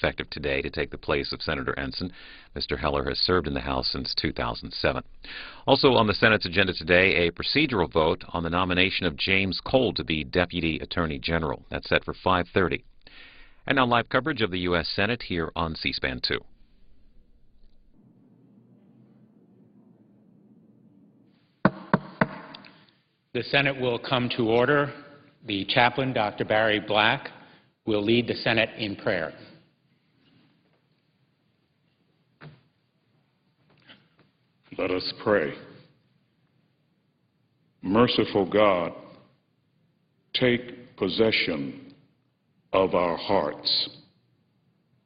effective today to take the place of Senator Ensign. Mr. Heller has served in the House since 2007. Also on the Senate's agenda today, a procedural vote on the nomination of James Cole to be Deputy Attorney General. That's set for 5:30. And now live coverage of the U.S. Senate here on C-SPAN 2. The Senate will come to order. The chaplain, Dr. Barry Black, will lead the Senate in prayer. Let us pray. Merciful God, take possession of our hearts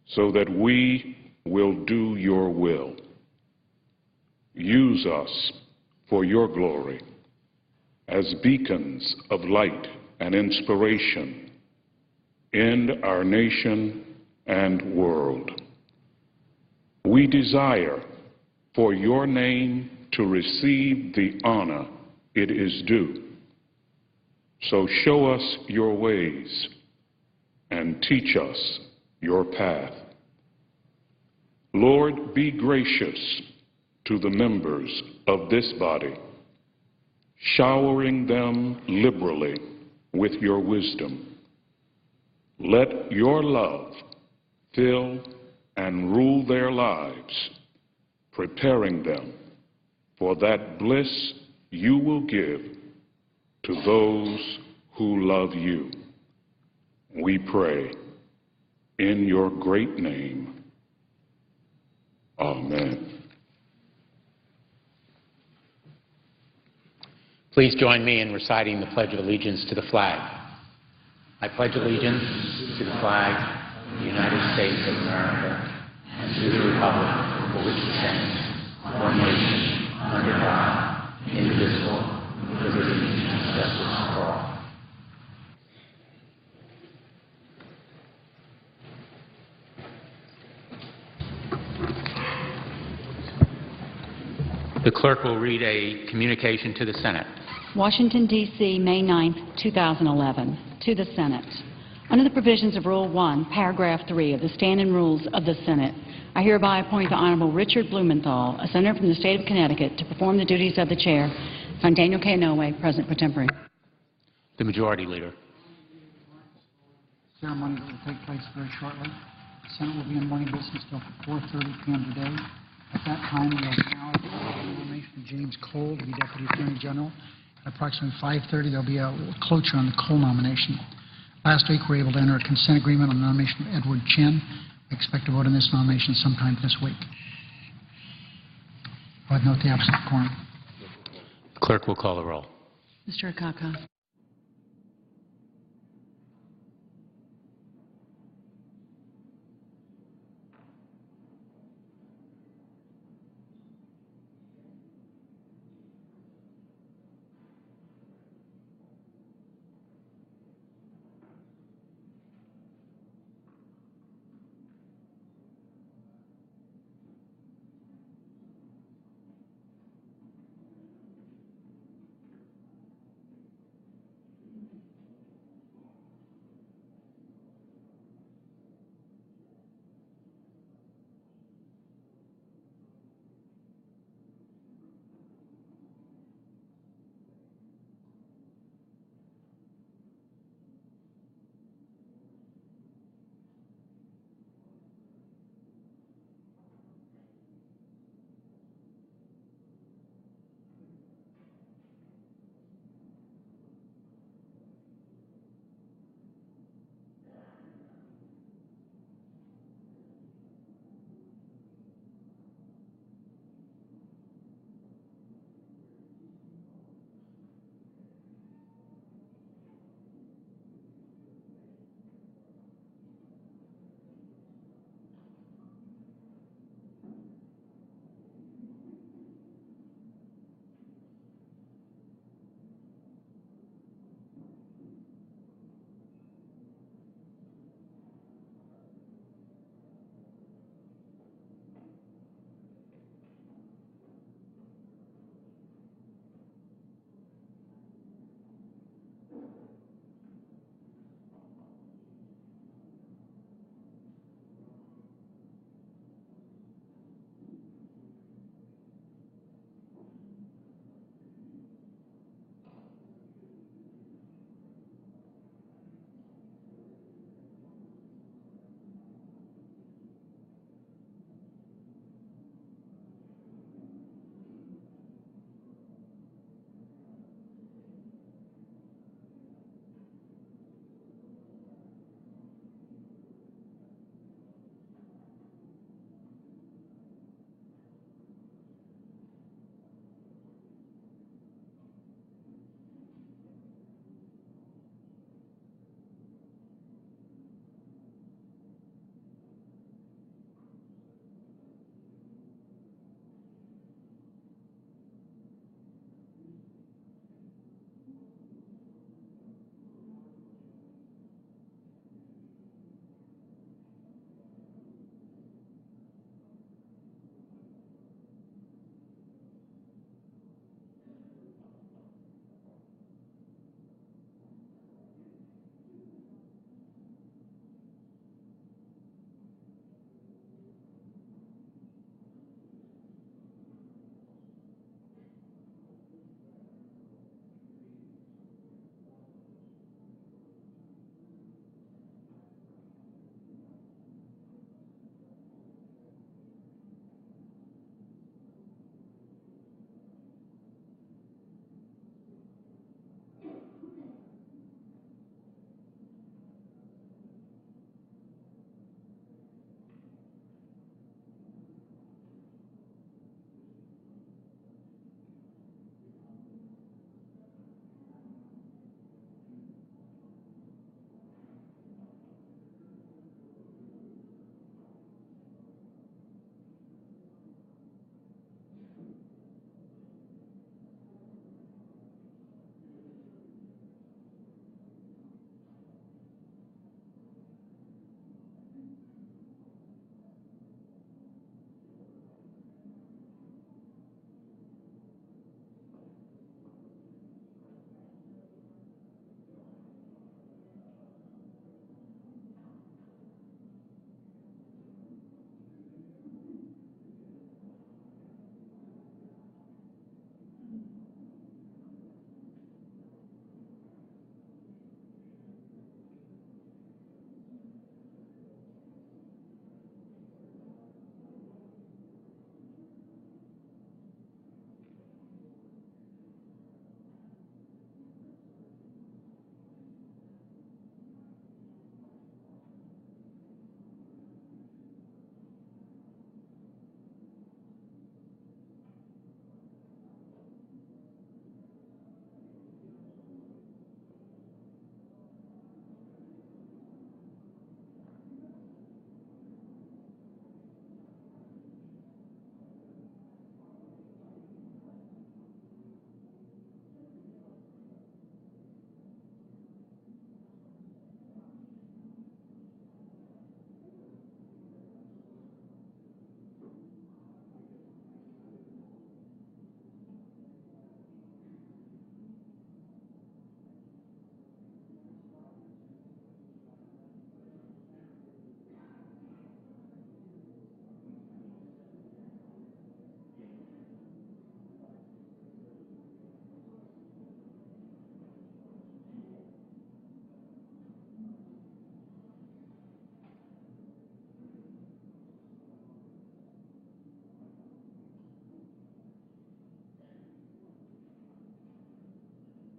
so that we will do your will. Use us for your glory as beacons of light and inspiration in our nation and world. We desire for your name to receive the honor it is due. So show us your ways and teach us your path. Lord, be gracious to the members of this body, showering them liberally with your wisdom. Let your love fill and rule their lives, preparing them for that bliss you will give to those who love you. We pray in your great name. Amen. Please join me in reciting the Pledge of Allegiance to the flag. I pledge allegiance to the flag of the United States of America and to the republic for which it stands, one nation, under God, indivisible, with liberty and justice for all. The clerk will read a communication to the Senate. Washington, D.C., May 9, 2011. To the Senate. Under the provisions of Rule 1, Paragraph 3 of the Standing Rules of the Senate, I hereby appoint the Honorable Richard Blumenthal, a senator from the state of Connecticut, to perform the duties of the chair. Signed, Daniel K. Inouye, President pro tempore. The Majority Leader. Ceremony will take place very shortly. The Senate will be in morning business until 4:30 p.m. today. At that time, we will acknowledge the nomination of James Cole to be Deputy Attorney General. At approximately 5:30, there will be a cloture on the Cole nomination. Last week, we were able to enter a consent agreement on the nomination of Edward Chin. We expect to vote on this nomination sometime this week. I would note the absence of quorum. The clerk will call the roll. Mr. Akaka.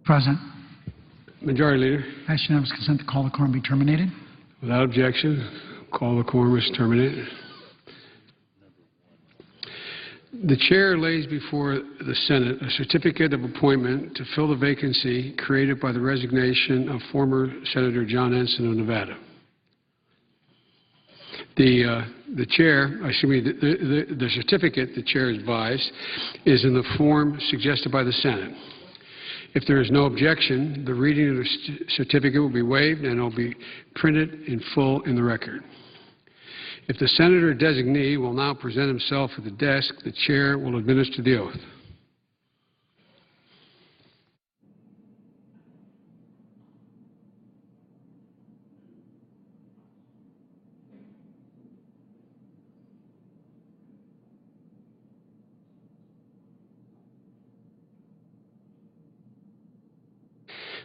President, Majority Leader. ask unanimous consent to call the quorum be terminated. Without objection, call the quorum is terminated. The Chair lays before the Senate a certificate of appointment to fill the vacancy created by the resignation of former Senator John Ensign of Nevada. The certificate, the Chair is advised, is in the form suggested by the Senate. If there is no objection, the reading of the certificate will be waived and it will be printed in full in the record. If the Senator designee will now present himself at the desk, the Chair will administer the oath.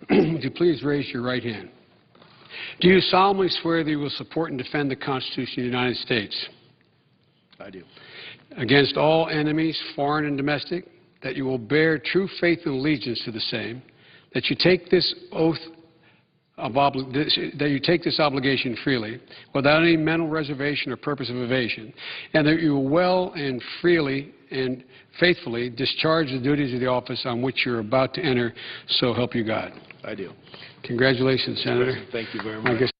Would you please raise your right hand? Do you solemnly swear that you will support and defend the Constitution of the United States? I do. Against all enemies, foreign and domestic, that you will bear true faith and allegiance to the same, that you take this oath that you take this obligation freely, without any mental reservation or purpose of evasion, and that you will well and freely and faithfully discharge the duties of the office on which you're about to enter, so help you God. I do. Congratulations, Senator. Thank you very much.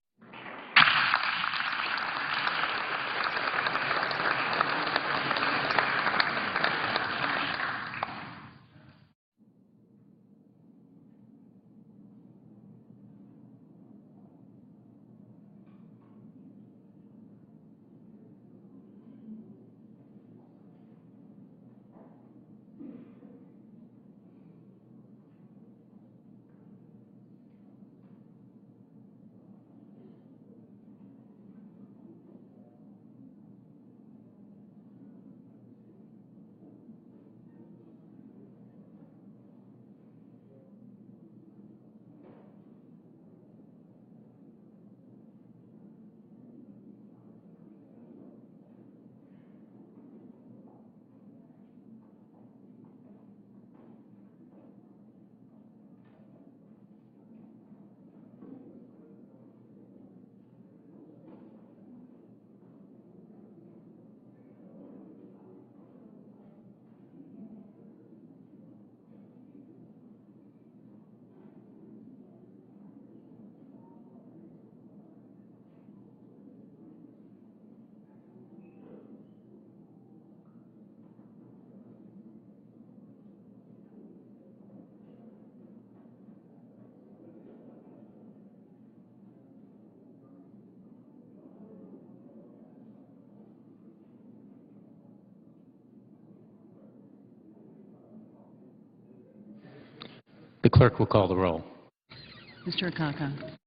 The clerk will call the roll. Mr. Akaka.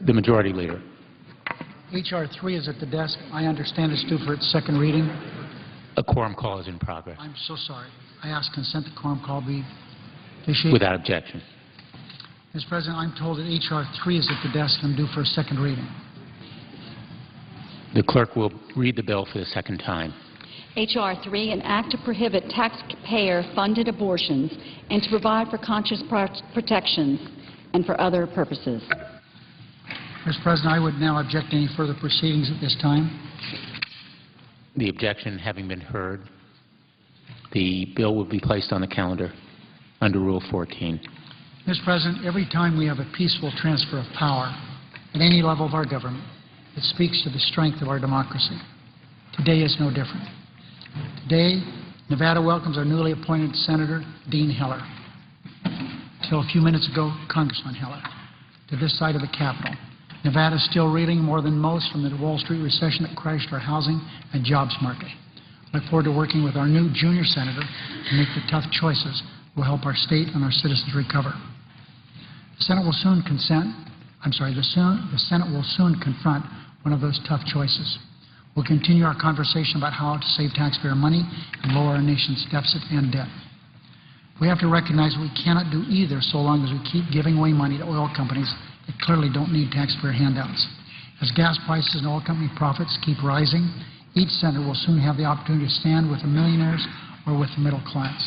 The Majority Leader. H.R. 3 is at the desk. I understand it's due for its second reading. A quorum call is in progress. I'm so sorry. I ask consent the quorum call be initiated. Without objection. Mr. President, I'm told that H.R. 3 is at the desk and due for a second reading. The clerk will read the bill for the second time. H.R. 3, an act to prohibit taxpayer-funded abortions and to provide for conscience protections and for other purposes. Mr. President, I would now object to any further proceedings at this time. The objection having been heard, the bill will be placed on the calendar under Rule 14. Mr. President, every time we have a peaceful transfer of power at any level of our government, it speaks to the strength of our democracy. Today is no different. Today, Nevada welcomes our newly appointed Senator Dean Heller. until a few minutes ago, Congressman Heller, to this side of the Capitol. Nevada is still reeling more than most from the Wall Street recession that crashed our housing and jobs market. I look forward to working with our new junior senator to make the tough choices that will help our state and our citizens recover. The Senate will soon the Senate will soon confront one of those tough choices. We'll continue our conversation about how to save taxpayer money and lower our nation's deficit and debt. We have to recognize we cannot do either so long as we keep giving away money to oil companies that clearly don't need taxpayer handouts. As gas prices and oil company profits keep rising, each senator will soon have the opportunity to stand with the millionaires or with the middle class.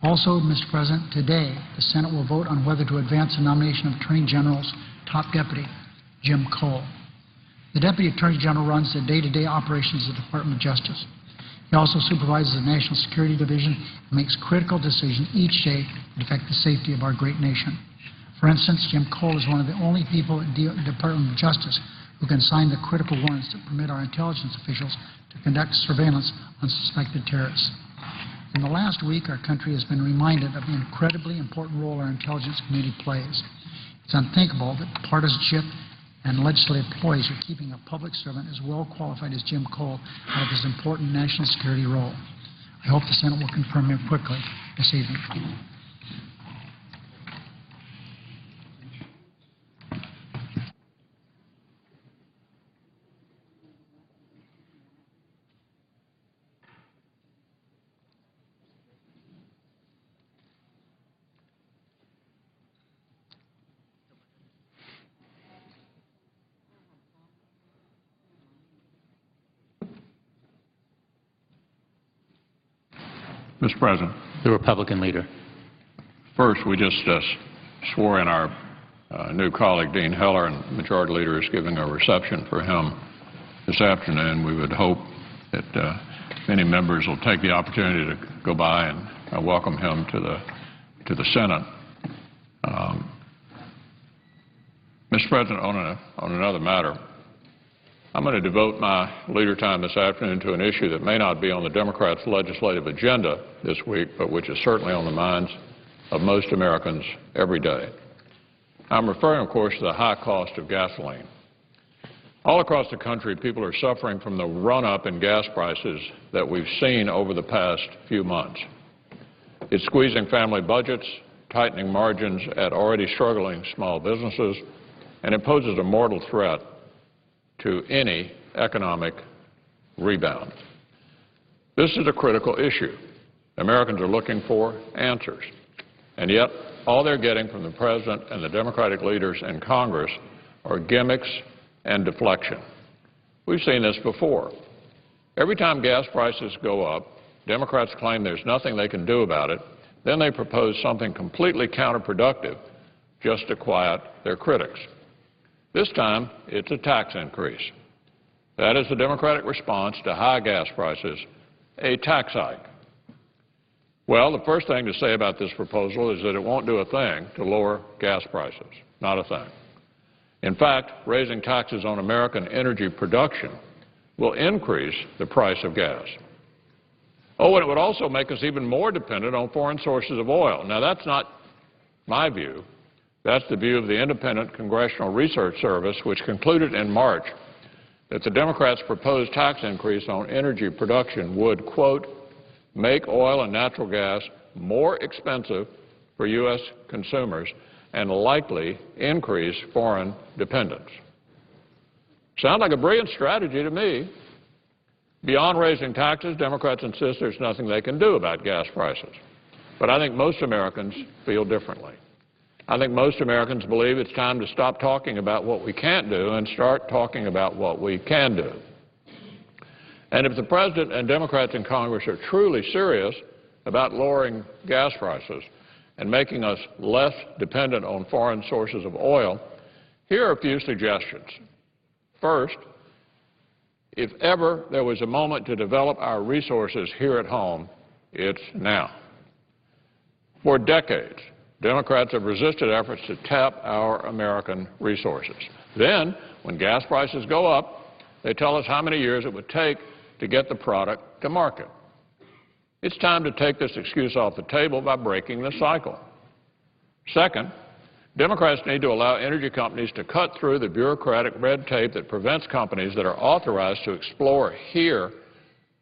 Also, Mr. President, today the Senate will vote on whether to advance the nomination of Attorney General's top deputy, Jim Cole. The Deputy Attorney General runs the day-to-day operations of the Department of Justice. He also supervises the National Security Division and makes critical decisions each day that affect the safety of our great nation. For instance, Jim Cole is one of the only people at the Department of Justice who can sign the critical warrants that permit our intelligence officials to conduct surveillance on suspected terrorists. In the last week, our country has been reminded of the incredibly important role our intelligence community plays. It's unthinkable that partisanship and legislative ploys are keeping a public servant as well qualified as Jim Cole out of his important national security role. I hope the Senate will confirm him quickly this evening. Mr. President. The Republican leader. First, we just swore in our new colleague, Dean Heller, and the Majority Leader is giving a reception for him this afternoon. We would hope that many members will take the opportunity to go by and welcome him to the Senate. Mr. President, on another matter, I'm going to devote my leader time this afternoon to an issue that may not be on the Democrats' legislative agenda this week, but which is certainly on the minds of most Americans every day. I'm referring, of course, to the high cost of gasoline. All across the country, people are suffering from the run-up in gas prices that we've seen over the past few months. It's squeezing family budgets, tightening margins at already struggling small businesses, and it poses a mortal threat to any economic rebound. This is a critical issue. Americans are looking for answers. And yet, all they're getting from the President and the Democratic leaders in Congress are gimmicks and deflection. We've seen this before. Every time gas prices go up, Democrats claim there's nothing they can do about it. Then they propose something completely counterproductive just to quiet their critics. This time, it's a tax increase. That is the Democratic response to high gas prices, a tax hike. Well, the first thing to say about this proposal is that it won't do a thing to lower gas prices, not a thing. In fact, raising taxes on American energy production will increase the price of gas. Oh, and it would also make us even more dependent on foreign sources of oil. Now, that's not my view. That's the view of the Independent Congressional Research Service, which concluded in March that the Democrats' proposed tax increase on energy production would, quote, make oil and natural gas more expensive for U.S. consumers and likely increase foreign dependence. Sounds like a brilliant strategy to me. Beyond raising taxes, Democrats insist there's nothing they can do about gas prices. But I think most Americans feel differently. I think most Americans believe it's time to stop talking about what we can't do and start talking about what we can do. And if the President and Democrats in Congress are truly serious about lowering gas prices and making us less dependent on foreign sources of oil, here are a few suggestions. First, if ever there was a moment to develop our resources here at home, it's now. For decades, Democrats have resisted efforts to tap our American resources. Then, when gas prices go up, they tell us how many years it would take to get the product to market. It's time to take this excuse off the table by breaking the cycle. Second, Democrats need to allow energy companies to cut through the bureaucratic red tape that prevents companies that are authorized to explore here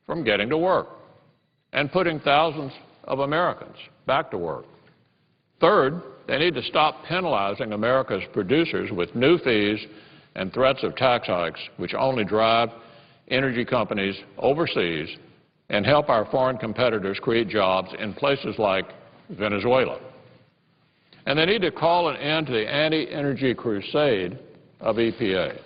from getting to work and putting thousands of Americans back to work. Third, they need to stop penalizing America's producers with new fees and threats of tax hikes, which only drive energy companies overseas and help our foreign competitors create jobs in places like Venezuela. And they need to call an end to the anti-energy crusade of EPA.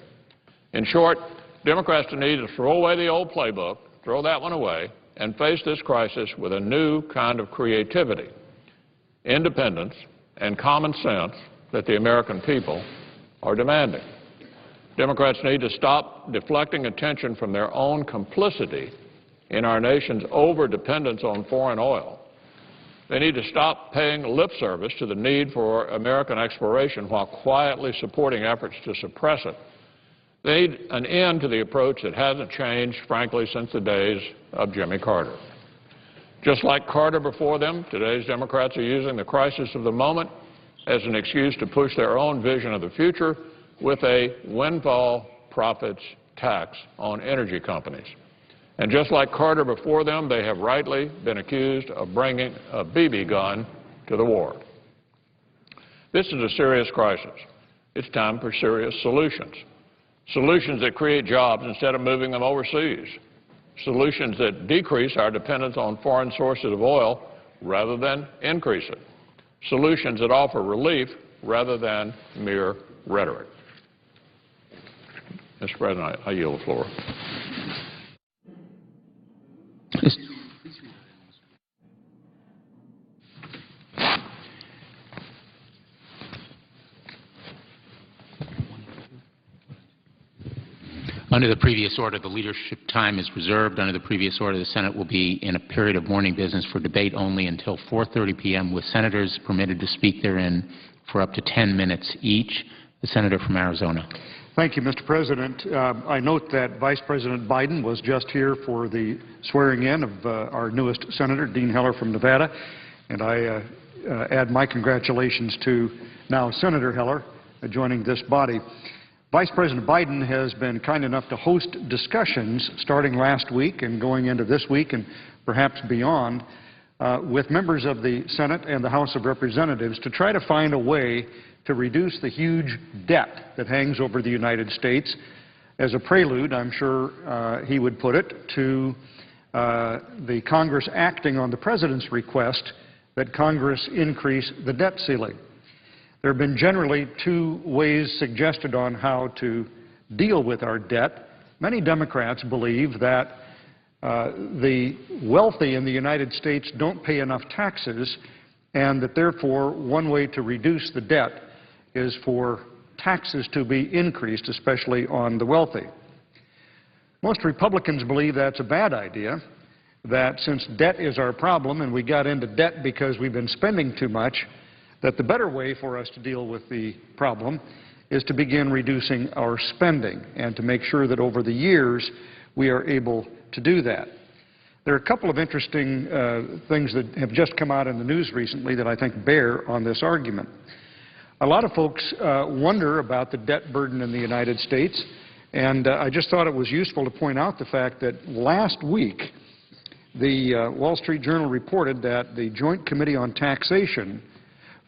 In short, Democrats need to throw away the old playbook, throw that one away, and face this crisis with a new kind of creativity, independence, and common sense that the American people are demanding. Democrats need to stop deflecting attention from their own complicity in our nation's over-dependence on foreign oil. They need to stop paying lip service to the need for American exploration while quietly supporting efforts to suppress it. They need an end to the approach that hasn't changed, frankly, since the days of Jimmy Carter. Just like Carter before them, today's Democrats are using the crisis of the moment as an excuse to push their own vision of the future with a windfall profits tax on energy companies. And just like Carter before them, they have rightly been accused of bringing a BB gun to the war. This is a serious crisis. It's time for serious solutions. Solutions that create jobs instead of moving them overseas. Solutions that decrease our dependence on foreign sources of oil rather than increase it. Solutions that offer relief rather than mere rhetoric. Mr. President, I yield the floor. Under the previous order, the leadership time is reserved. Under the previous order, the Senate will be in a period of morning business for debate only until 4:30 p.m., with senators permitted to speak therein for up to 10 minutes each. The senator from Arizona. Thank you, Mr. President. I note that Vice President Biden was just here for the swearing-in of our newest senator, Dean Heller from Nevada, and I add my congratulations to now Senator Heller joining this body. Vice President Biden has been kind enough to host discussions starting last week and going into this week and perhaps beyond with members of the Senate and the House of Representatives to try to find a way to reduce the huge debt that hangs over the United States as a prelude, I'm sure he would put it, to the Congress acting on the President's request that Congress increase the debt ceiling. There have been generally two ways suggested on how to deal with our debt. Many Democrats believe that the wealthy in the United States don't pay enough taxes and that therefore one way to reduce the debt is for taxes to be increased, especially on the wealthy. Most Republicans believe that's a bad idea, that since debt is our problem and we got into debt because we've been spending too much, that the better way for us to deal with the problem is to begin reducing our spending and to make sure that over the years we are able to do that. There are a couple of interesting things that have just come out in the news recently that I think bear on this argument. A lot of folks wonder about the debt burden in the United States, and I just thought it was useful to point out the fact that last week the Wall Street Journal reported that the Joint Committee on Taxation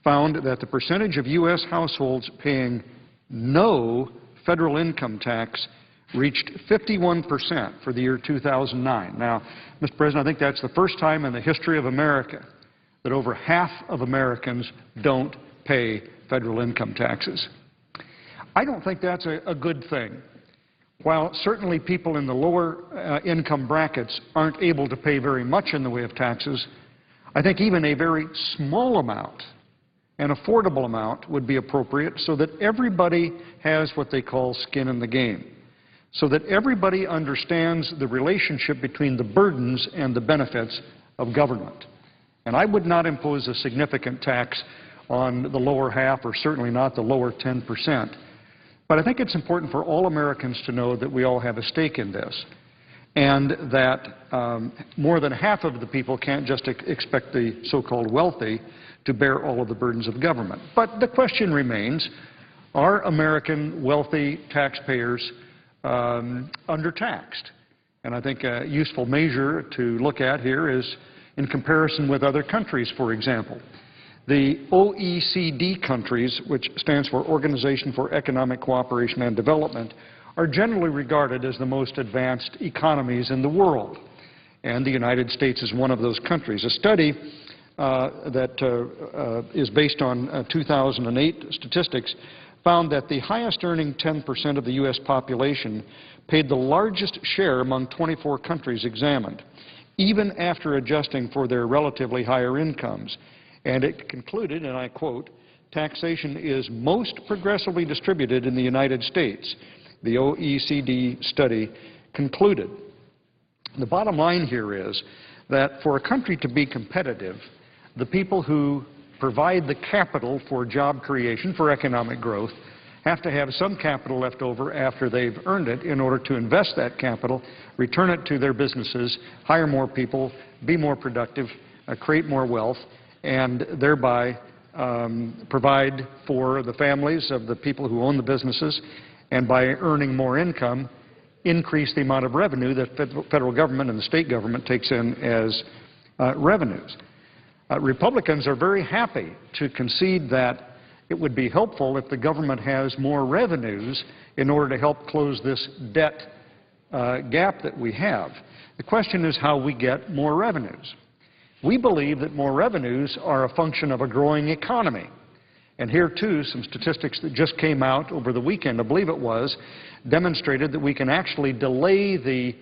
found that the percentage of U.S. households paying no federal income tax reached 51% for the year 2009. Now, Mr. President, I think that's the first time in the history of America that over half of Americans don't pay federal income taxes. I don't think that's a good thing. While certainly people in the lower income brackets aren't able to pay very much in the way of taxes, I think even a very small amount, an affordable amount, would be appropriate so that everybody has what they call skin in the game, so that everybody understands the relationship between the burdens and the benefits of government. And I would not impose a significant tax on the lower half, or certainly not the lower 10%. But I think it's important for all Americans to know that we all have a stake in this. and that more than half of the people can't just expect the so-called wealthy to bear all of the burdens of government. But the question remains, are American wealthy taxpayers undertaxed? And I think a useful measure to look at here is in comparison with other countries, for example. The OECD countries, which stands for Organization for Economic Cooperation and Development, are generally regarded as the most advanced economies in the world. And the United States is one of those countries. A study that is based on 2008 statistics found that the highest earning 10% of the U.S. population paid the largest share among 24 countries examined, even after adjusting for their relatively higher incomes. And it concluded, and I quote, "Taxation is most progressively distributed in the United States," the OECD study concluded. The bottom line here is that for a country to be competitive, the people who provide the capital for job creation, for economic growth, have to have some capital left over after they've earned it in order to invest that capital, return it to their businesses, hire more people, be more productive, create more wealth, and thereby provide for the families of the people who own the businesses, and by earning more income, increase the amount of revenue that the federal government and the state government takes in as revenues. Republicans are very happy to concede that it would be helpful if the government has more revenues in order to help close this debt gap that we have. The question is how we get more revenues. We believe that more revenues are a function of a growing economy. And here, too, some statistics that just came out over the weekend, I believe it was, demonstrated that we can actually delay the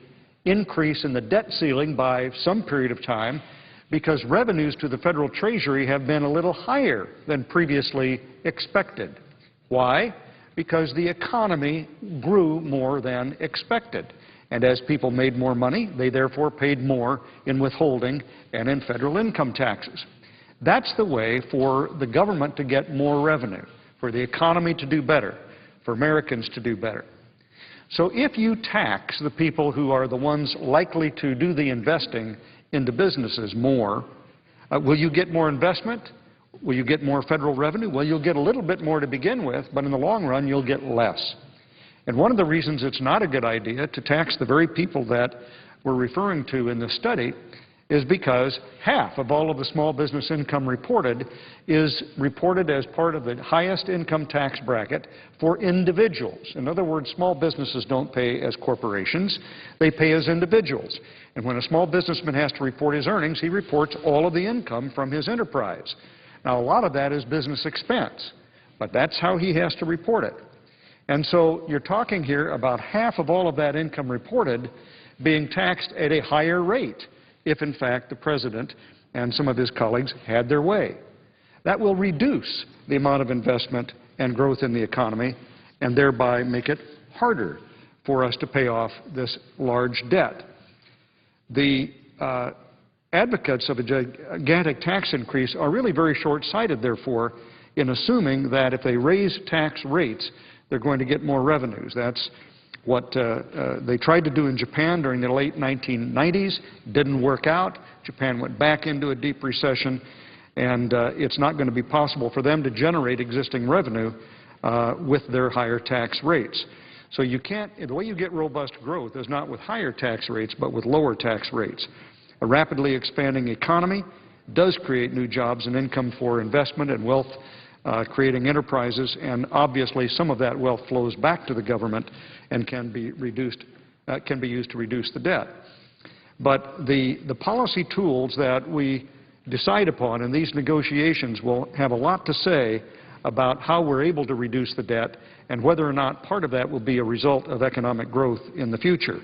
increase in the debt ceiling by some period of time because revenues to the federal treasury have been a little higher than previously expected. Why? Because the economy grew more than expected. And as people made more money, they therefore paid more in withholding and in federal income taxes. That's the way for the government to get more revenue, for the economy to do better, for Americans to do better. So if you tax the people who are the ones likely to do the investing into businesses more, will you get more investment? Will you get more federal revenue? Well, you'll get a little bit more to begin with, but in the long run, you'll get less. And one of the reasons it's not a good idea to tax the very people that we're referring to in this study is because half of all of the small business income reported is reported as part of the highest income tax bracket for individuals. In other words, small businesses don't pay as corporations, they pay as individuals. And when a small businessman has to report his earnings, he reports all of the income from his enterprise. Now, a lot of that is business expense, but that's how he has to report it. And so you're talking here about half of all of that income reported being taxed at a higher rate if, in fact, the President and some of his colleagues had their way. That will reduce the amount of investment and growth in the economy and thereby make it harder for us to pay off this large debt. The advocates of a gigantic tax increase are really very short-sighted, therefore, in assuming that if they raise tax rates, they're going to get more revenues. That's what they tried to do in Japan during the late 1990s. Didn't work out. Japan went back into a deep recession, and it's not going to be possible for them to generate existing revenue with their higher tax rates. So you can't, the way you get robust growth is not with higher tax rates, but with lower tax rates. A rapidly expanding economy does create new jobs and income for investment and wealth creating enterprises, and obviously some of that wealth flows back to the government and can be reduced, can be used to reduce the debt. But the policy tools that we decide upon in these negotiations will have a lot to say about how we're able to reduce the debt and whether or not part of that will be a result of economic growth in the future.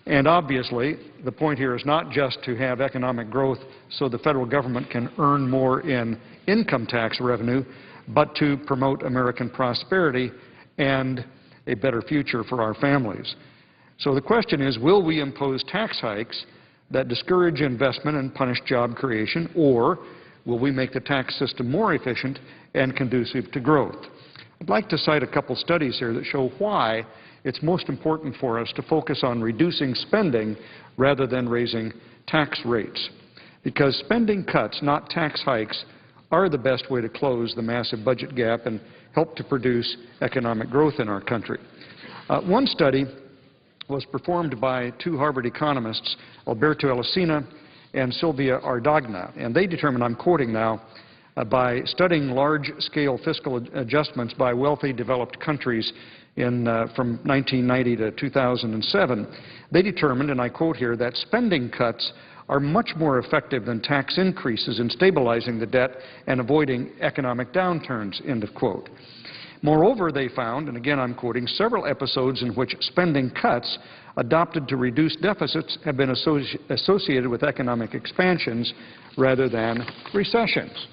And obviously, the point here is not just to have economic growth so the federal government can earn more in income tax revenue, but to promote American prosperity and a better future for our families. So the question is, will we impose tax hikes that discourage investment and punish job creation, or will we make the tax system more efficient and conducive to growth? I'd like to cite a couple studies here that show why it's most important for us to focus on reducing spending rather than raising tax rates, because spending cuts, not tax hikes, are the best way to close the massive budget gap and help to produce economic growth in our country. One study was performed by two Harvard economists, Alberto Elesina and Silvia Ardagna, and they determined, I'm quoting now, by studying large-scale fiscal adjustments by wealthy developed countries from 1990 to 2007, they determined, and I quote here, that spending cuts are much more effective than tax increases in stabilizing the debt and avoiding economic downturns, end of quote. Moreover, they found, and again I'm quoting, several episodes in which spending cuts adopted to reduce deficits have been associated with economic expansions rather than recessions.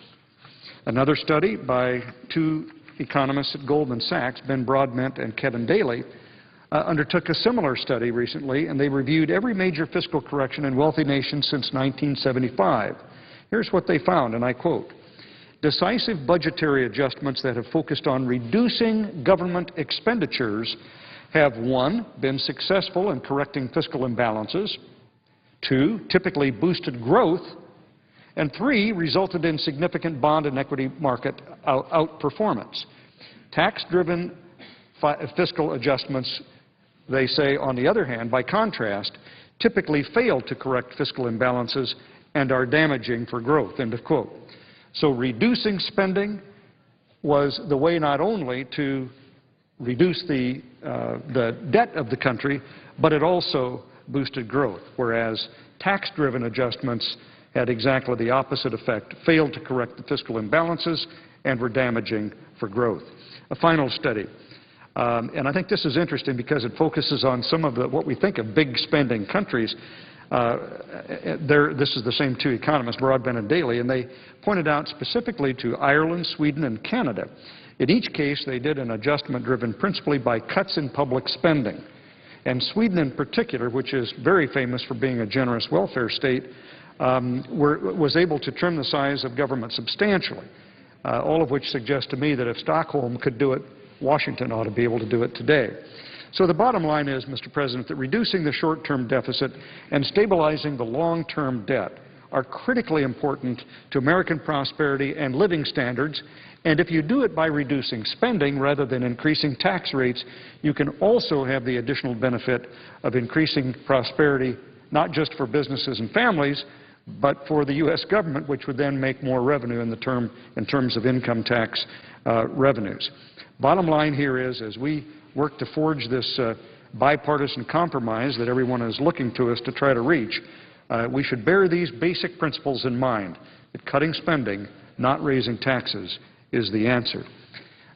Another study by two economists at Goldman Sachs, Ben Broadbent and Kevin Daly, undertook a similar study recently, and they reviewed every major fiscal correction in wealthy nations since 1975. Here's what they found, and I quote, decisive budgetary adjustments that have focused on reducing government expenditures have, 1, been successful in correcting fiscal imbalances, 2, typically boosted growth, and 3, resulted in significant bond and equity market outperformance. Tax-driven fiscal adjustments, they say, on the other hand, by contrast, typically fail to correct fiscal imbalances and are damaging for growth, end of quote. So reducing spending was the way not only to reduce the debt of the country, but it also boosted growth, whereas tax-driven adjustments had exactly the opposite effect, failed to correct the fiscal imbalances, and were damaging for growth. A final study, and I think this is interesting because it focuses on some of what we think of big spending countries. This is the same two economists, Broadbent and Daly, and they pointed out specifically to Ireland, Sweden, and Canada. In each case, they did an adjustment driven principally by cuts in public spending. And Sweden in particular, which is very famous for being a generous welfare state, was able to trim the size of government substantially, all of which suggests to me that if Stockholm could do it, Washington ought to be able to do it today. So the bottom line is, Mr. President, that reducing the short-term deficit and stabilizing the long-term debt are critically important to American prosperity and living standards, and if you do it by reducing spending rather than increasing tax rates, you can also have the additional benefit of increasing prosperity, not just for businesses and families, but for the U.S. government, which would then make more revenue in terms of income tax revenues. Bottom line here is, as we work to forge this bipartisan compromise that everyone is looking to us to try to reach, we should bear these basic principles in mind, that cutting spending, not raising taxes, is the answer.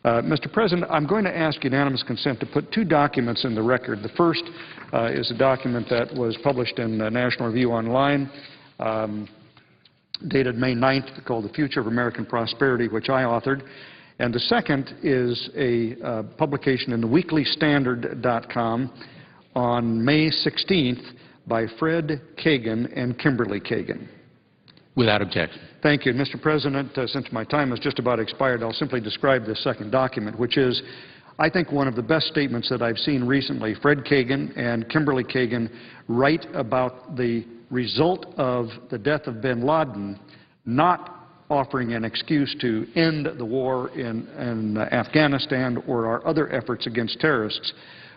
Mr. President, I'm going to ask unanimous consent to put two documents in the record. The first is a document that was published in National Review Online, dated May 9th, called The Future of American Prosperity, which I authored. And the second is a publication in the weeklystandard.com on May 16th by Fred Kagan and Kimberly Kagan. Without objection. Thank you. Mr. President, since my time has just about expired, I'll simply describe this second document, which is, I think, one of the best statements that I've seen recently. Fred Kagan and Kimberly Kagan write about the result of the death of bin Laden not offering an excuse to end the war in Afghanistan or our other efforts against terrorists,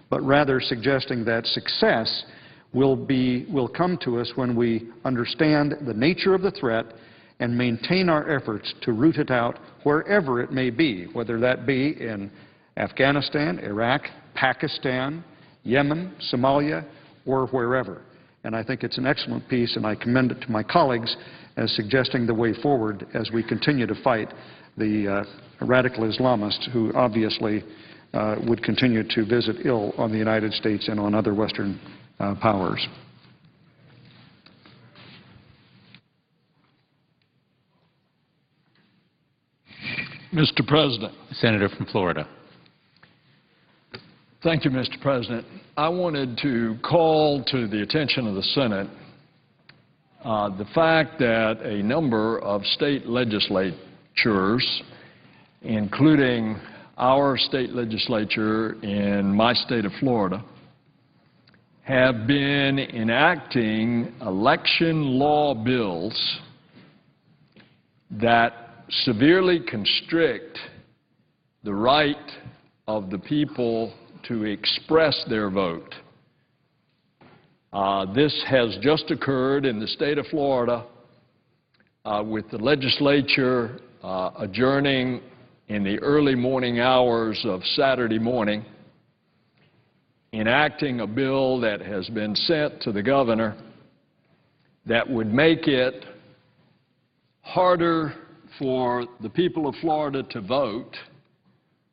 but rather suggesting that success will come to us when we understand the nature of the threat and maintain our efforts to root it out wherever it may be, whether that be in Afghanistan, Iraq, Pakistan, Yemen, Somalia, or wherever. And I think it's an excellent piece, and I commend it to my colleagues as suggesting the way forward as we continue to fight the radical Islamists who obviously would continue to visit ill on the United States and on other Western powers. Mr. President. Senator from Florida. Thank you, Mr. President. I wanted to call to the attention of the Senate the fact that a number of state legislatures, including our state legislature in my state of Florida have been enacting election law bills that severely constrict the right of the people to express their vote. This has just occurred in the state of Florida with the legislature adjourning in the early morning hours of Saturday morning, enacting a bill that has been sent to the governor that would make it harder for the people of Florida to vote,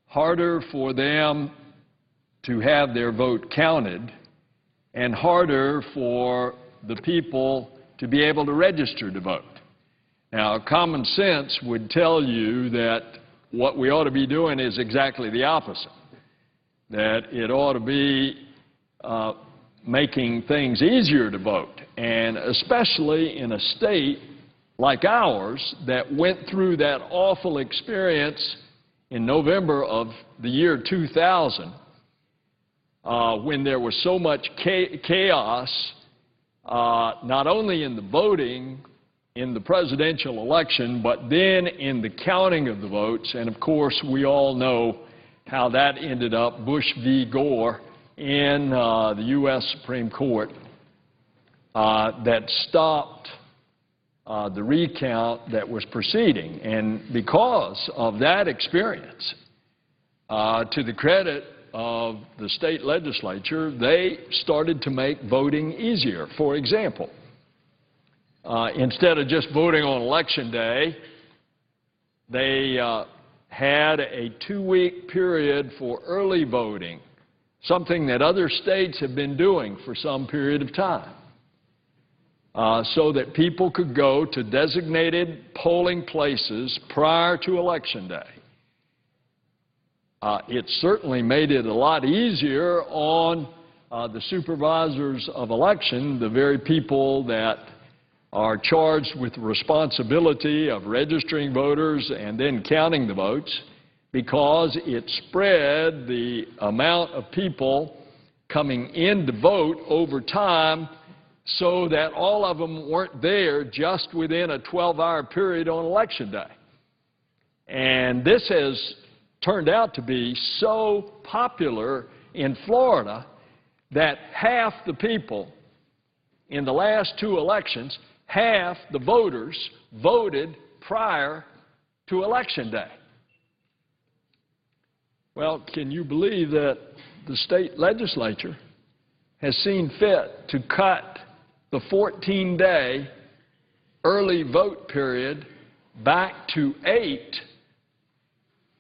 harder for them to have their vote counted, and harder for the people to be able to register to vote. Now, common sense would tell you that what we ought to be doing is exactly the opposite, that it ought to be making things easier to vote, and especially in a state like ours that went through that awful experience in November of the year 2000 when there was so much chaos, not only in the voting in the presidential election, but then in the counting of the votes. And, of course, we all know how that ended up, Bush v. Gore, in the U.S. Supreme Court that stopped the recount that was proceeding. And because of that experience, to the credit of the state legislature, they started to make voting easier. For example, instead of just voting on Election Day, they had a 2-week period for early voting, something that other states have been doing for some period of time, so that people could go to designated polling places prior to Election Day. It certainly made it a lot easier on the supervisors of election, the very people that are charged with the responsibility of registering voters and then counting the votes, because it spread the amount of people coming in to vote over time so that all of them weren't there just within a 12-hour period on Election Day. And this has turned out to be so popular in Florida that half the people in the last 2 elections, half the voters voted prior to Election Day. Well, can you believe that the state legislature has seen fit to cut the 14-day early vote period back to 8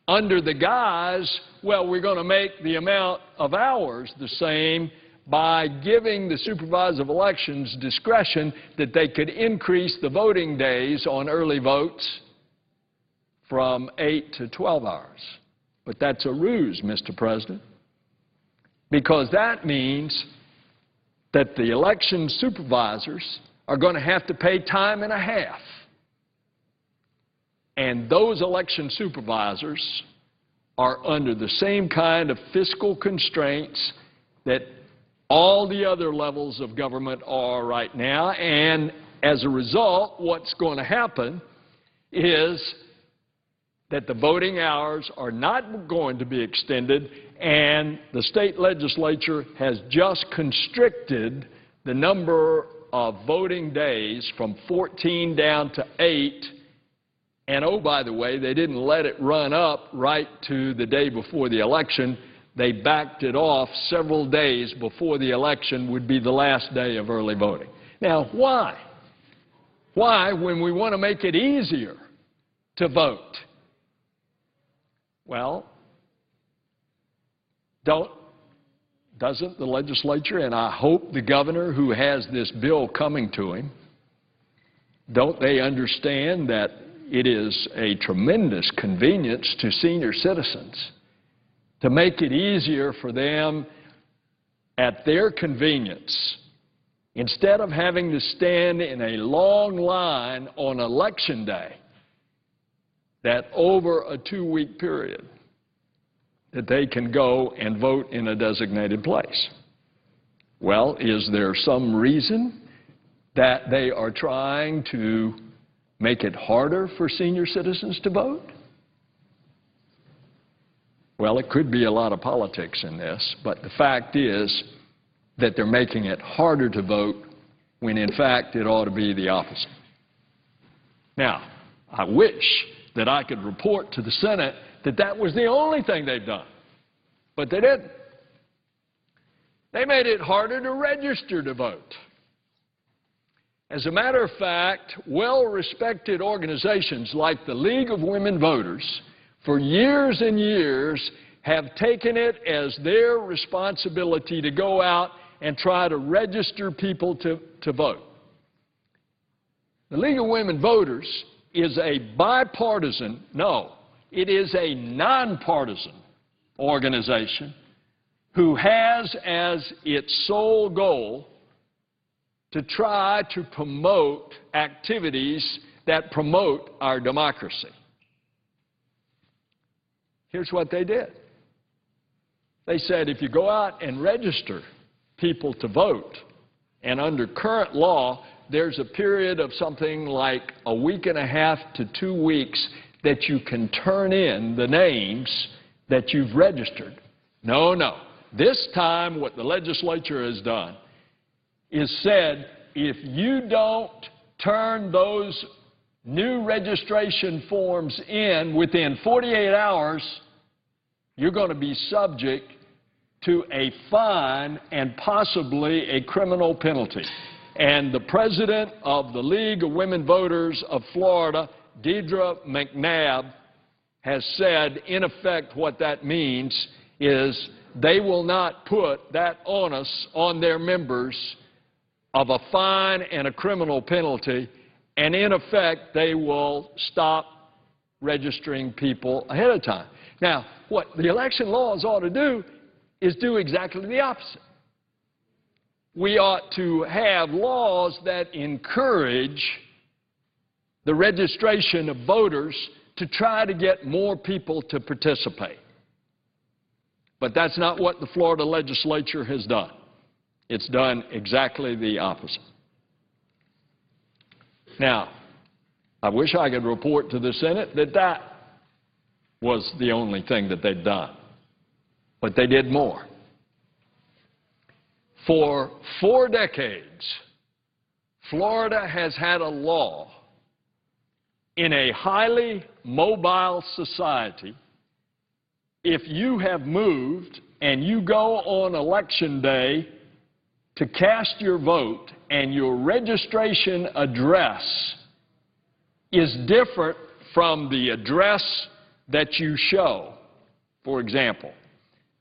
under the guise, well, we're going to make the amount of hours the same by giving the supervisor of elections discretion that they could increase the voting days on early votes from 8 to 12 hours. But that's a ruse, Mr. President, because that means that the election supervisors are going to have to pay time and a half. And those election supervisors are under the same kind of fiscal constraints that all the other levels of government are right now. And as a result, what's going to happen is that the voting hours are not going to be extended, and the state legislature has just constricted the number of voting days from 14 down to 8. And, oh, by the way, they didn't let it run up right to the day before the election. They backed it off several days before the election would be the last day of early voting. Now, why? Why, when we want to make it easier to vote? Well, doesn't the legislature, and I hope the governor who has this bill coming to him, don't they understand that it is a tremendous convenience to senior citizens to make it easier for them at their convenience, instead of having to stand in a long line on Election Day, that over a 2-week period, that they can go and vote in a designated place. Well, is there some reason that they are trying to make it harder for senior citizens to vote? Well, it could be a lot of politics in this, but the fact is that they're making it harder to vote when in fact it ought to be the opposite. Now, I wish that I could report to the Senate that that was the only thing they've done, but they didn't. They made it harder to register to vote. As a matter of fact, well-respected organizations like the League of Women Voters for years and years have taken it as their responsibility to go out and try to register people to vote. The League of Women Voters is a bipartisan, no, it is a nonpartisan organization who has as its sole goal to try to promote activities that promote our democracy. Here's what they did. They said if you go out and register people to vote, and under current law, there's a period of something like a week and a half to 2 weeks that you can turn in the names that you've registered. No, no. This time what the legislature has done is said if you don't turn those new registration forms in within 48 hours, you're going to be subject to a fine and possibly a criminal penalty. And the president of the League of Women Voters of Florida, Deidre McNabb, has said, in effect, what that means is they will not put that onus on their members of a fine and a criminal penalty, and in effect, they will stop registering people ahead of time. Now, what the election laws ought to do is do exactly the opposite. We ought to have laws that encourage the registration of voters to try to get more people to participate. But that's not what the Florida legislature has done. It's done exactly the opposite. Now, I wish I could report to the Senate that that was the only thing that they've done. But they did more. For 4 decades, Florida has had a law in a highly mobile society. If you have moved and you go on election day to cast your vote and your registration address is different from the address that you show, for example,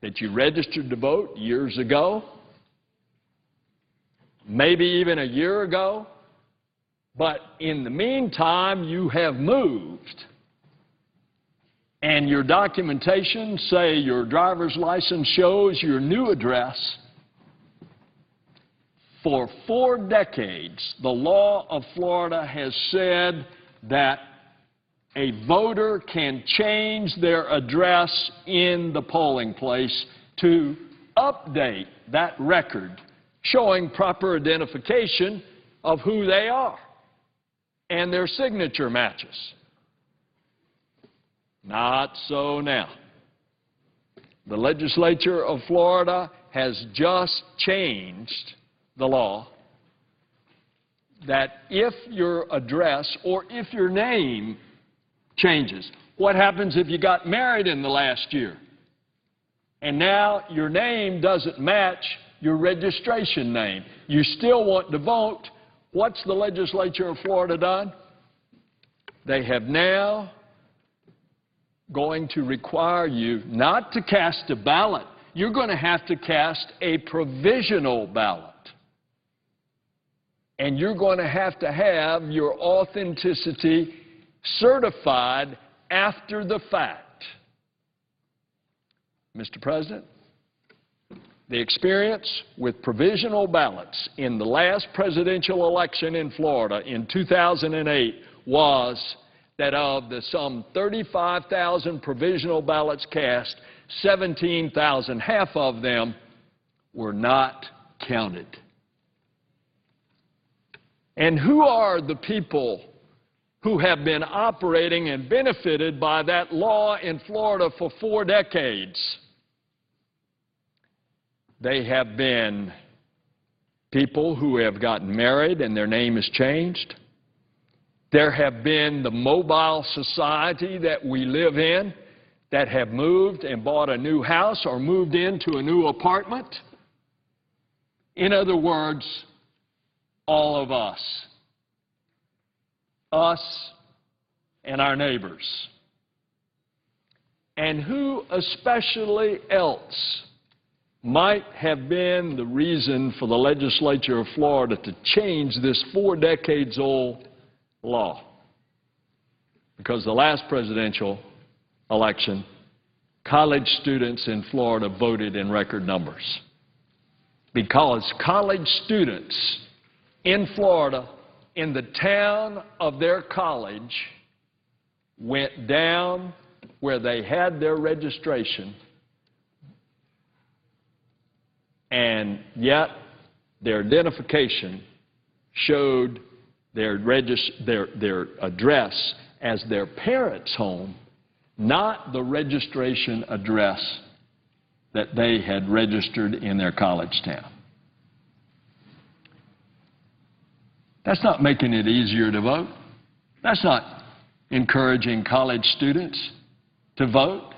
that you registered to vote years ago, maybe even a year ago, but in the meantime you have moved and your documentation, say your driver's license shows your new address. For 4 decades, the law of Florida has said that a voter can change their address in the polling place to update that record, showing proper identification of who they are and their signature matches. Not so now. The legislature of Florida has just changed the law that if your address or if your name changes, what happens if you got married in the last year and now your name doesn't match your registration name? You still want to vote. What's the legislature of Florida done? They have now going to require you not to cast a ballot. You're going to have to cast a provisional ballot. And you're going to have your authenticity certified after the fact. Mr. President, the experience with provisional ballots in the last presidential election in Florida in 2008 was that of the some 35,000 provisional ballots cast, 17,000, half of them were not counted. And who are the people who have been operating and benefited by that law in Florida for 4 decades? They have been people who have gotten married and their name is changed. There have been the mobile society that we live in that have moved and bought a new house or moved into a new apartment. In other words, all of us and our neighbors. And who especially else might have been the reason for the legislature of Florida to change this 4-decades-old law? Because the last presidential election, college students in Florida voted in record numbers. Because college students in Florida, in the town of their college, went down where they had their registration, and yet their identification showed their address as their parents' home, not the registration address that they had registered in their college town. That's not making it easier to vote. That's not encouraging college students to vote.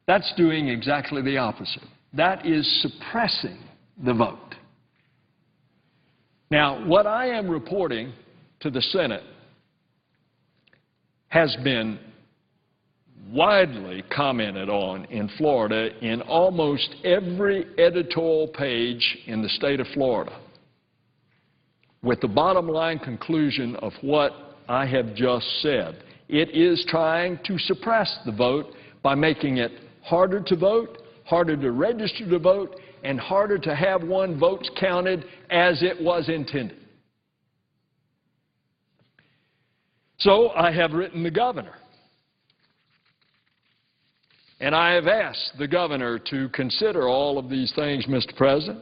That's doing exactly the opposite. That is suppressing the vote. Now, what I am reporting to the Senate has been widely commented on in Florida in almost every editorial page in the state of Florida, with the bottom line conclusion of what I have just said. It is trying to suppress the vote by making it harder to vote, harder to register to vote, and harder to have one's votes counted as it was intended. So I have written the governor, and I have asked the governor to consider all of these things, Mr. President.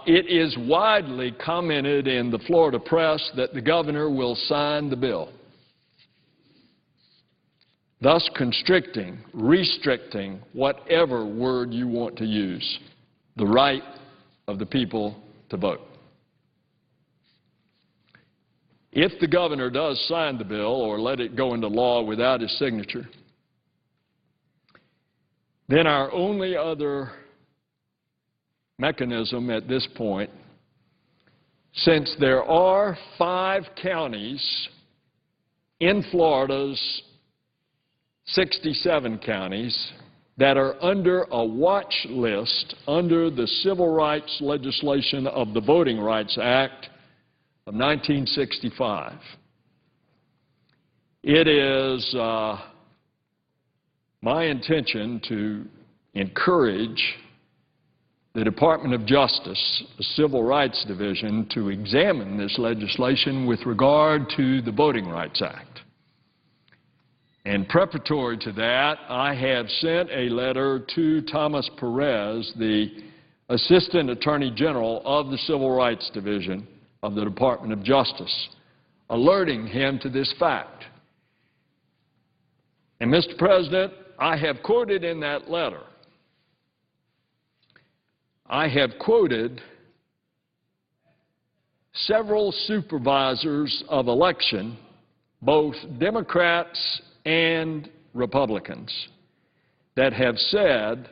It is widely commented in the Florida press that the governor will sign the bill, thus constricting, restricting, whatever word you want to use, the right of the people to vote. If the governor does sign the bill or let it go into law without his signature, then our only other mechanism at this point, since there are 5 counties in Florida's 67 counties that are under a watch list under the civil rights legislation of the Voting Rights Act of 1965. It is my intention to encourage the Department of Justice, the Civil Rights Division, to examine this legislation with regard to the Voting Rights Act. And preparatory to that, I have sent a letter to Thomas Perez, the Assistant Attorney General of the Civil Rights Division of the Department of Justice, alerting him to this fact. And, Mr. President, I have quoted in that letter, I have quoted several supervisors of election, both Democrats and Republicans, that have said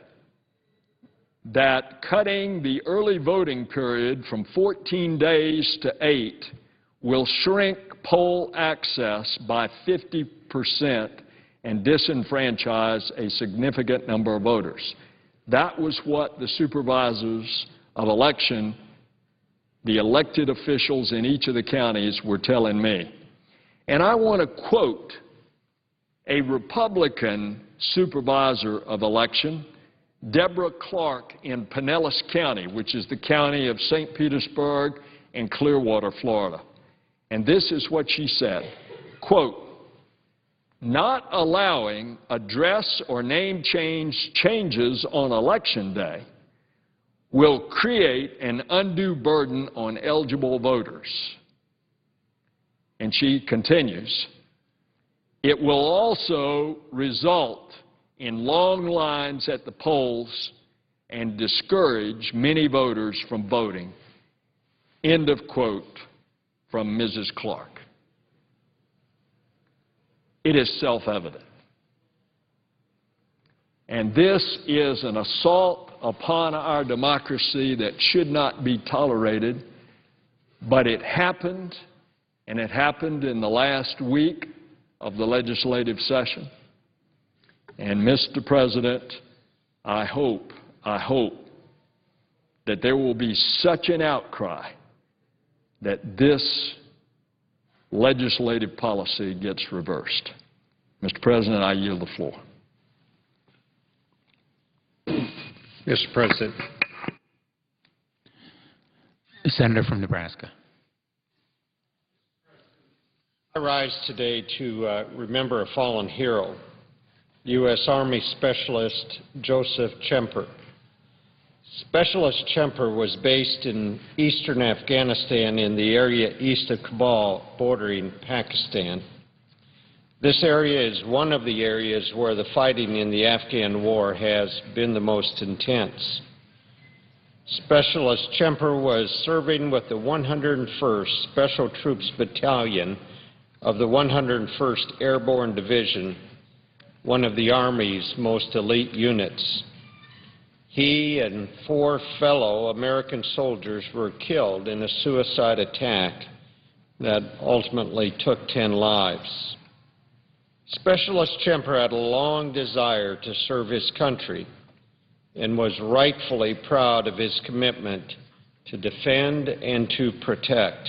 that cutting the early voting period from 14 days to 8 will shrink poll access by 50% and disenfranchise a significant number of voters. That was what the supervisors of election, the elected officials in each of the counties, were telling me. And I want to quote a Republican supervisor of election, Deborah Clark in Pinellas County, which is the county of St. Petersburg and Clearwater, Florida. And this is what she said, quote, not allowing address or name changes on Election Day will create an undue burden on eligible voters. And she continues, it will also result in long lines at the polls and discourage many voters from voting. End of quote from Mrs. Clark. It is self-evident. And this is an assault upon our democracy that should not be tolerated, but it happened, and it happened in the last week of the legislative session. And, Mr. President, I hope that there will be such an outcry that this legislative policy gets reversed. Mr. President, I yield the floor. Mr. President. The Senator from Nebraska. I rise today to remember a fallen hero, U.S. Army Specialist Joseph Chemper. Specialist Chemper was based in eastern Afghanistan in the area east of Kabul bordering Pakistan. This area is one of the areas where the fighting in the Afghan war has been the most intense. Specialist Chemper was serving with the 101st Special Troops Battalion of the 101st Airborne Division, one of the Army's most elite units. He and 4 fellow American soldiers were killed in a suicide attack that ultimately took 10 lives. Specialist Chemper had a long desire to serve his country and was rightfully proud of his commitment to defend and to protect.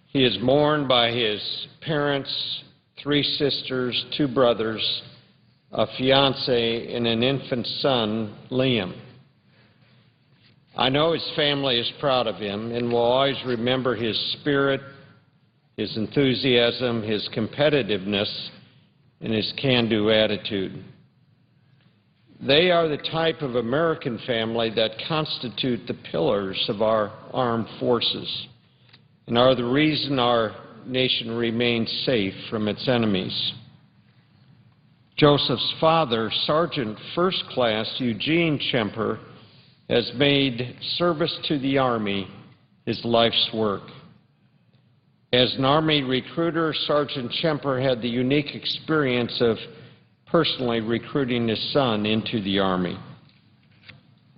He is mourned by his parents, 3 sisters, 2 brothers, a fiancé, and an infant son, Liam. I know his family is proud of him and will always remember his spirit, his enthusiasm, his competitiveness, and his can-do attitude. They are the type of American family that constitute the pillars of our armed forces and are the reason our nation remains safe from its enemies. Joseph's father, Sergeant First Class Eugene Chemper, has made service to the Army his life's work. As an Army recruiter, Sergeant Chemper had the unique experience of personally recruiting his son into the Army.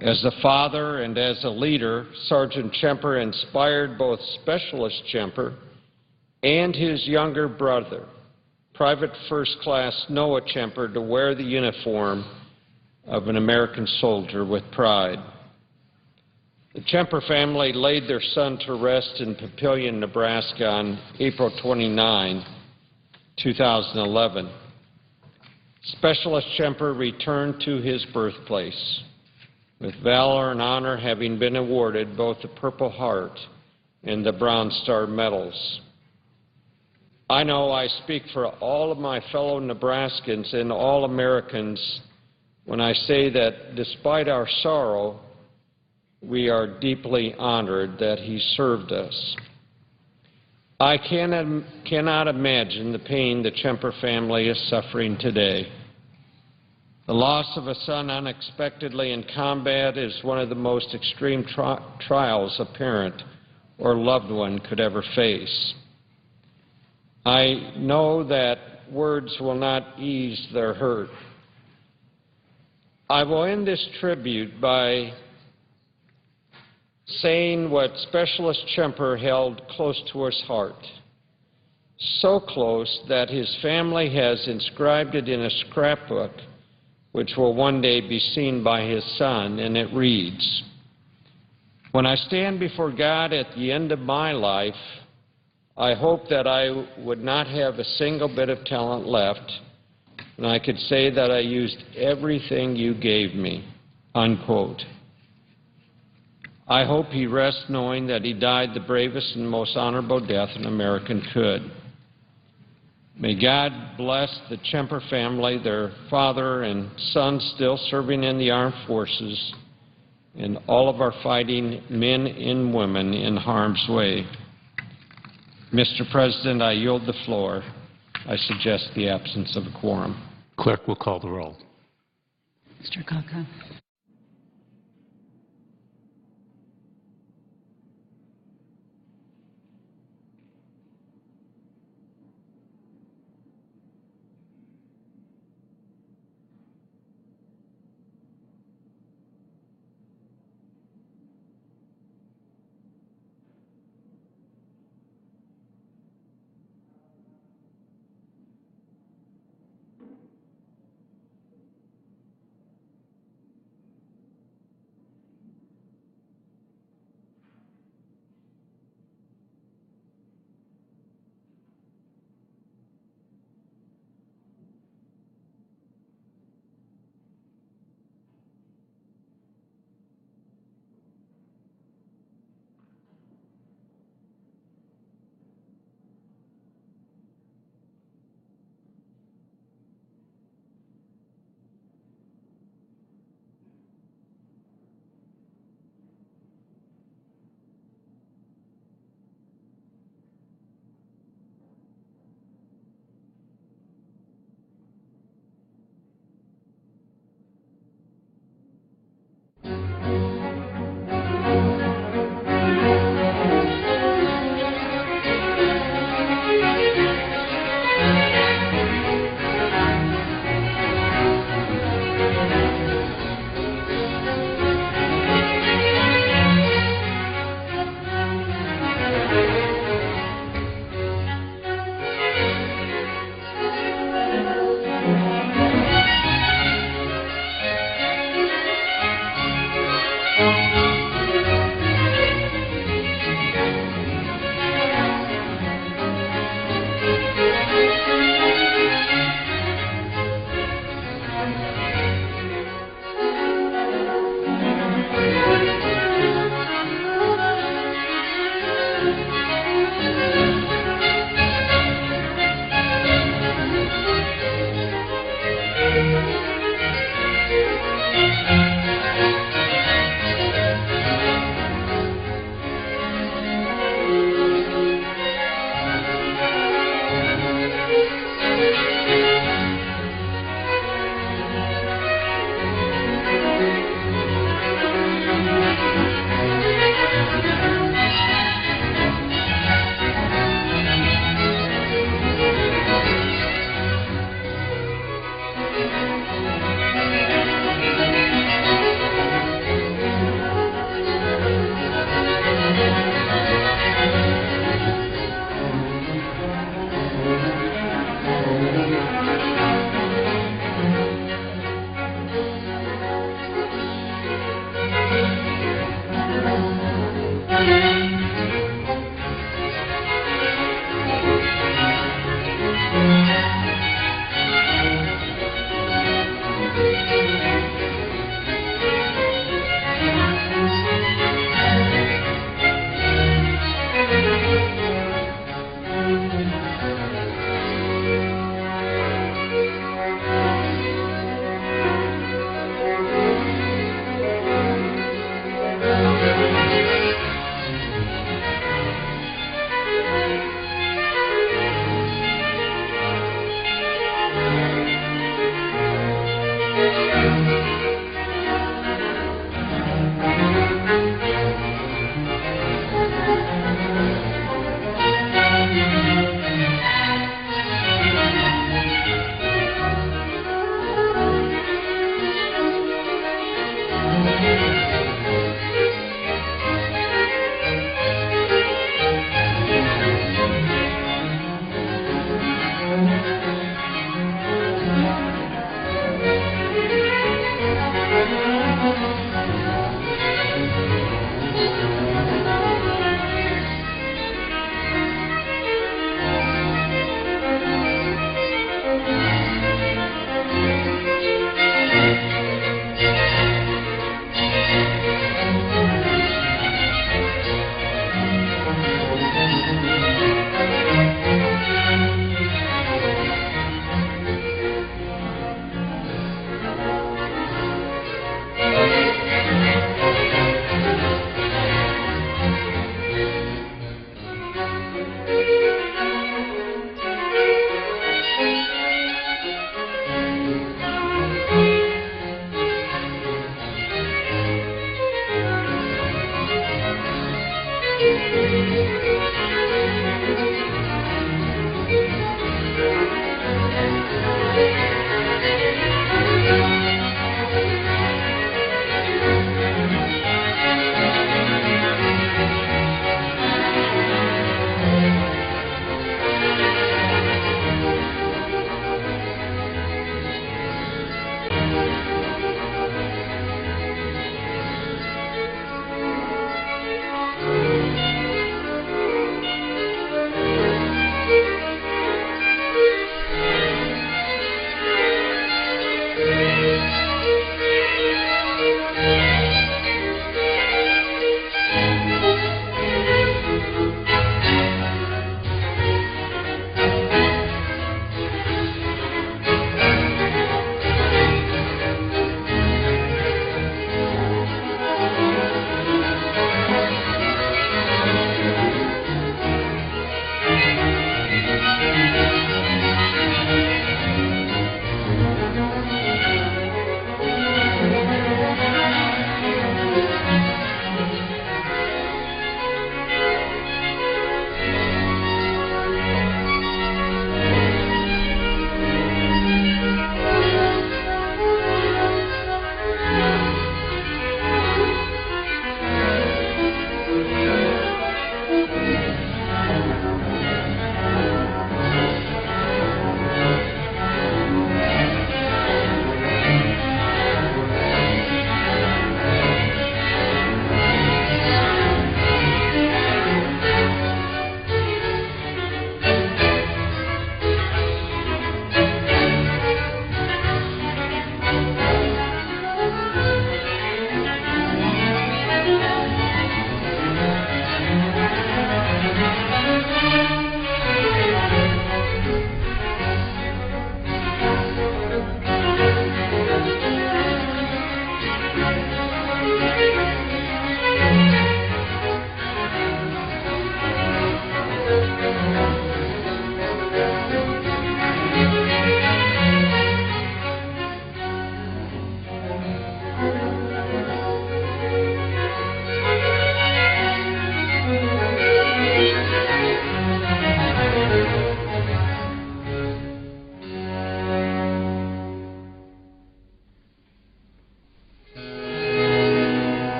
As a father and as a leader, Sergeant Chemper inspired both Specialist Chemper and his younger brother, Private First Class Noah Chemper, to wear the uniform of an American soldier with pride. The Chemper family laid their son to rest in Papillion, Nebraska on April 29, 2011. Specialist Chemper returned to his birthplace, with valor and honor having been awarded both the Purple Heart and the Bronze Star medals. I know I speak for all of my fellow Nebraskans and all Americans when I say that despite our sorrow, we are deeply honored that he served us. I cannot imagine the pain the Chemper family is suffering today. The loss of a son unexpectedly in combat is one of the most extreme trials a parent or loved one could ever face. I know that words will not ease their hurt. I will end this tribute by saying what Specialist Chemper held close to his heart, so close that his family has inscribed it in a scrapbook which will one day be seen by his son, and it reads, "When I stand before God at the end of my life, I hope that I would not have a single bit of talent left, and I could say that I used everything you gave me," unquote. I hope he rests knowing that he died the bravest and most honorable death an American could. May God bless the Chemper family, their father and son still serving in the armed forces, and all of our fighting men and women in harm's way. Mr. President, I yield the floor. I suggest the absence of a quorum. Clerk will call the roll. Mr. Coca.